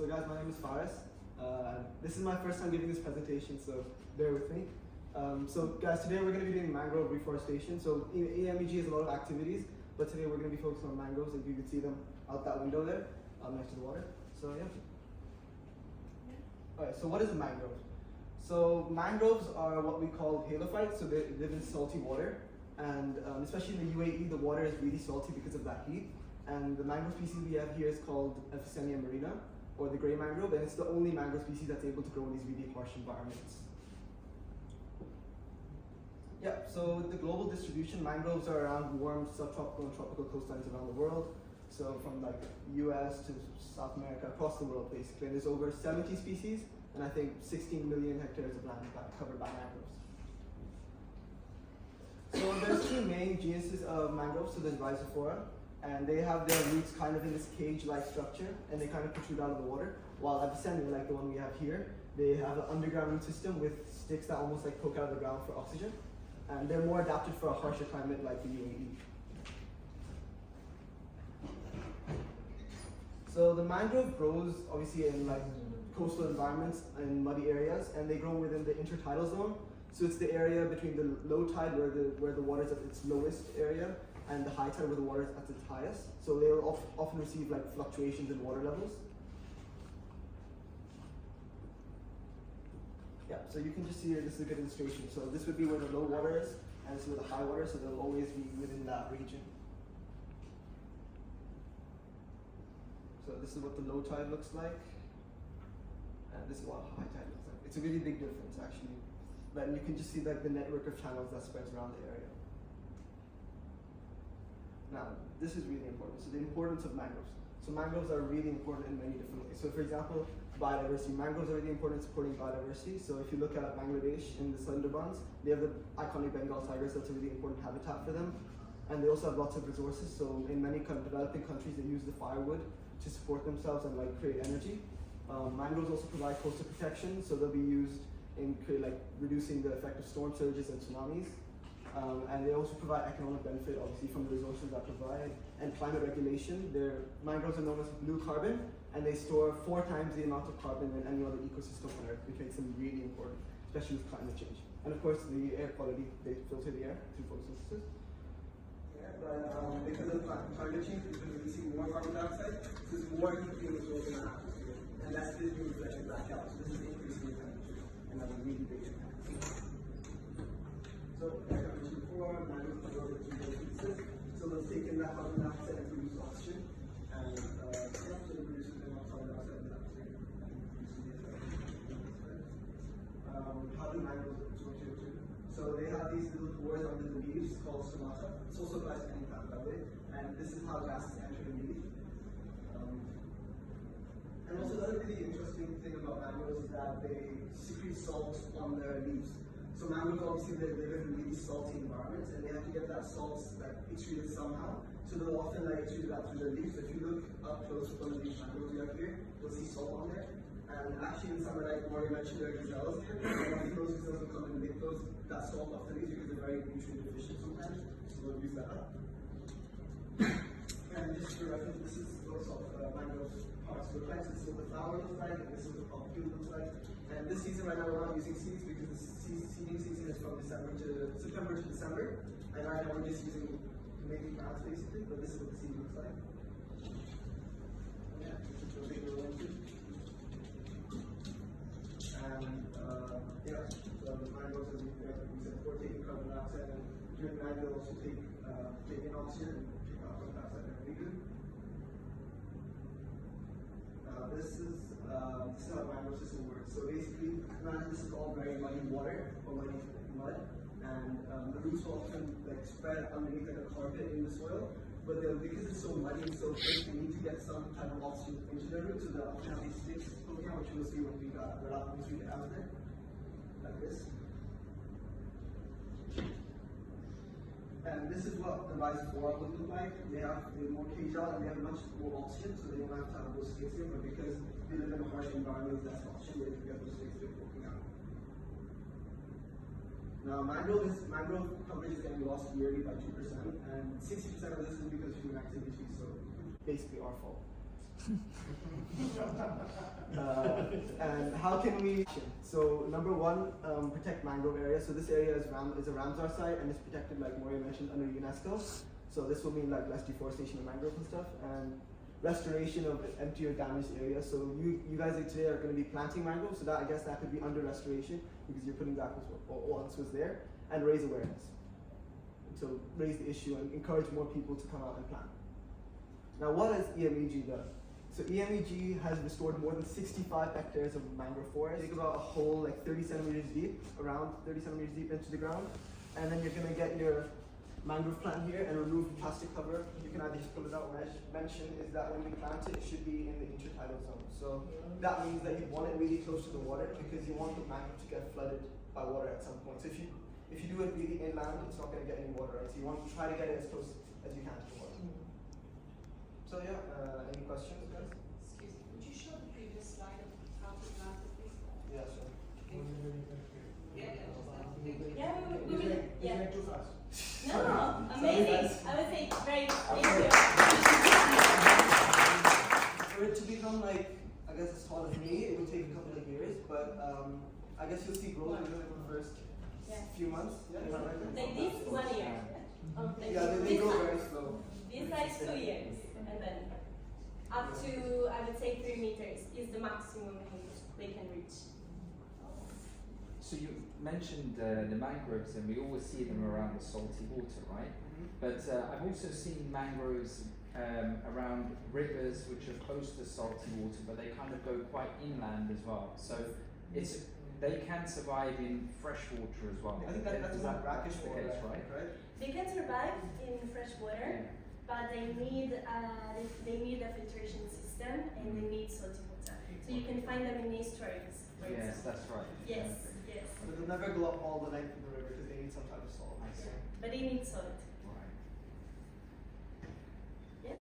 So guys, my name is Faris. This is my first time giving this presentation, so bear with me. So guys, today we're going to be doing mangrove reforestation. So EMEG has a lot of activities, but today we're going to be focusing on mangroves. If you can see them out that window there, next to the water. So yeah. Alright, so what is a mangrove? So mangroves are what we call halophytes, so they live in salty water. And especially in the UAE, the water is really salty because of that heat. And the mangrove species we have here is called Yalla Marina, or the grey mangrove, and it's the only mangrove species that's able to grow in these really harsh environments. Yeah, so with the global distribution, mangroves are around warm subtropical and tropical coastlines around the world. So from like US to South America, across the world basically. And there's over 70 species, and I think 16 million hectares of land covered by mangroves. So there's two main genuses of mangroves. So there's Rhizophora, and they have their roots kind of in this cage-like structure, and they kind of protrude out of the water. While Abyssinian, like the one we have here, they have an underground root system with sticks that almost like poke out of the ground for oxygen. And they're more adapted for a harsher climate like the UAE. So the mangrove grows obviously in like coastal environments and muddy areas, and they grow within the intertidal zone. So it's the area between the low tide where the water is at its lowest area, and the high tide where the water is at its highest. So they will often receive like fluctuations in water levels. Yeah, so you can just see here, this is a good illustration. So this would be where the low water is, and this is where the high water is, so they'll always be within that region. So this is what the low tide looks like, and this is what high tide looks like. It's a really big difference actually. But you can just see like the network of channels that spreads around the area. Now, this is really important. So the importance of mangroves. So mangroves are really important in many different ways. So for example, biodiversity. Mangroves are really important in supporting biodiversity. So if you look at Bangladesh in the Sundarbans, they have the iconic Bengal tigers. That's a really important habitat for them. And they also have lots of resources. So in many developing countries, they use the firewood to support themselves and like create energy. Mangroves also provide coastal protection. So they'll be used in reducing the effect of storm surges and tsunamis. And they also provide economic benefit, obviously, from the resources that provide, and climate regulation. Their mangroves are known as blue carbon, and they store 4 times the amount of carbon than any other ecosystem on Earth, which makes them really important, especially with climate change. And of course, the air quality, they filter the air through photosynthesis. Yeah, but because of climate change, we've been releasing more carbon dioxide, so there's more heat being absorbed in the atmosphere, and that's being reflected back out. So this is increasing the temperature, and that's a really big impact. So, like I mentioned before, mangroves are broken into two pieces. So let's take in that carbon dioxide and produce oxygen. And so it produces the carbon dioxide in the atmosphere. How do mangroves absorb CO2? So they have these little pores under the leaves called stomata. It's also applies to any plant, by the way. And this is how gases enter the leaf. And also the other really interesting thing about mangroves is that they secrete salt on their leaves. So mangroves obviously they live in really salty environments, and they have to get that salt extruded somehow. So they'll often extrude it out through their leaves. So if you look up close to one of these mangroves you have here, you'll see salt on there. And actually in summer, like Maury mentioned, there are gazelles here. And those gazelles will come and lick that salt off the leaves because they're very nutrient deficient sometimes. So we'll use that up. And just for reference, this is what mangroves parts look like. So this is what the flower looks like, and this is what the pulp field looks like. And this season right now we're not using seeds because the seeding season is from September to December. And right now we're just using maybe plants basically, but this is what the seed looks like. Yeah, this is what they grow into. And yeah, so the mangroves, as we said, for taking carbon dioxide, and during night they'll also take in oxygen and take out carbon dioxide and breathe. This is how the mangrove system works. So basically, this is all very muddy water or muddy mud, and the roots will often spread underneath like a carpet in the soil. But because it's so muddy and so thick, they need to get some type of oxygen into their roots, so they'll often have these sticks poking out, which you'll see when we get out there, like this. And this is what the Rhizophora would look like. They're more caged out and they have much more oxygen, so they don't have to have those sticks in, but because they live in a harsh environment with less oxygen, they can get those sticks poking out. Now, mangrove coverage is getting lost yearly by 2%, and 60% of this is because of human activities, so basically our fault. And how can we? So number one, protect mangrove area. So this area is a Ramsar site and it's protected, like Maria mentioned, under UNESCO. So this will mean like less deforestation of mangroves and stuff, and restoration of empty or damaged areas. So you guys today are going to be planting mangroves. So that, I guess that could be under restoration because you're putting back what once was there, and raise awareness. So raise the issue and encourage more people to come out and plant. Now, what has EMEG done? So EMEG has restored more than 65 hectares of mangrove forest. Dig about a hole like 30 centimeters deep, around 30 centimeters deep into the ground, and then you're gonna get your mangrove plant here and remove the plastic cover. You can either just pull it out. What I mentioned is that when you plant it, it should be in the intertidal zone. So that means that you want it really close to the water because you want the mangrove to get flooded by water at some point. So if you do it really inland, it's not gonna get any water, right? So you want to try to get it as close as you can to the water. So yeah, any questions, guys? Excuse me, would you show the previous slide of how to plant it, please? Yeah, sure. Yeah, we will. Yeah. Too fast. No, amazing. I would say great. Thank you. For it to become like, I guess as tall as me, it would take a couple of years, but I guess you'll see growth within the first few months. Yeah, Like this 1 year. Yeah, they grow very slow. This like 2 years, and then up to, I would say, 3 meters is the maximum they can reach. So you mentioned the mangroves, and we always see them around the salty water, right? But I've also seen mangroves around rivers which are close to salty water, but they kind of go quite inland as well. So they can survive in fresh water as well. I think that's the brackish water, case, right? They can survive in fresh water, but they need a filtration system and they need salty water. So you can find them in estuaries. Yes, that's right. Yes, yes. But they'll never go up all the length of the river because they need some type of salt. I see. But they need salt.